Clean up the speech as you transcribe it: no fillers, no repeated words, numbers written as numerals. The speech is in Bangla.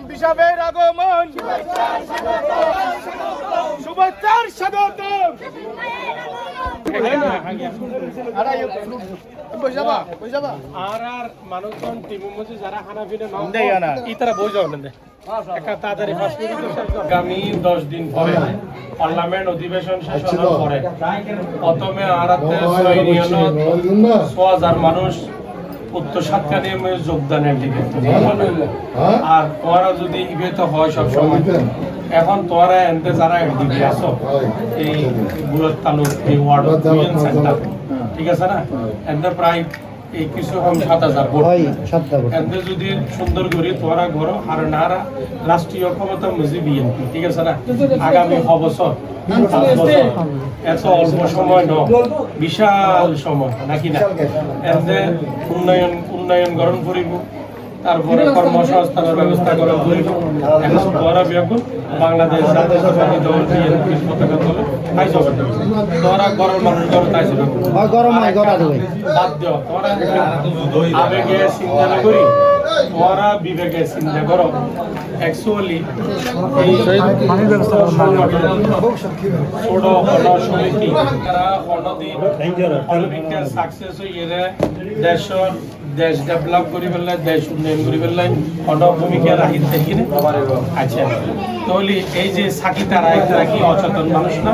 এমপি সাহেবের আগমন শুভেচ্ছার স্বাগতম। আর মানুষজন টিমের মধ্যে যারা খানা পিনা না ইতারা বই যাও না একটা তাড়াতাড়ি আগামী 10 দিন পরে পার্লামেন্ট অধিবেশন শেষ হওয়ার পরে প্রথমে আরাতে 6,000 মানুষ উত্তর সাতকানিয়ামে যোগদানের দিকে। আর তোরা যদি ইভেত হয় সব সময় এখন তোরা এনতে যারা এনডিপি আসো এই বুড়ার তালুক এই ওয়ার্ড সেন্টার ঠিক আছে না এনতে প্রায় এই কিছু কম 7,000 ভোট এনতে যদি সুন্দর করে তোরা ঘর আর নারা রাষ্ট্রীয় ক্ষমতা মুজি বিএনপি ঠিক আছে না আগামী 6 বছর এত অল্প সময় ন বিশাল সময় নাকি না এনতে উন্নয়ন গ্রহণ করিব তারপরে কর্মসংস্থানের ব্যবস্থা করা করিব এখন তোরা বিয়াকুল বাংলাদেশ জাতীয়তাবাদী দল বিএনপির পতাকা তোলে তাই যাবে তোরা গরম মানুষ করে তাই যাবে গরম হয় গড়া দেবে বাদ দিও তোরা আবেগে চিন্তা না করি তোরা বিবেকে চিন্তা করো অ্যাকচুয়ালি এই ছোট সমিতি তারা অনদিন অলিম্পিকের সাকসেস হয়ে দেশ ডেভেলপ করি পেলাই দেশ উন্নয়ন করি পেলাই অন্য ভূমিকা রাখি দেখি না আচ্ছা তাহলে এই যে সাকিতারা কি অচেতন মানুষ না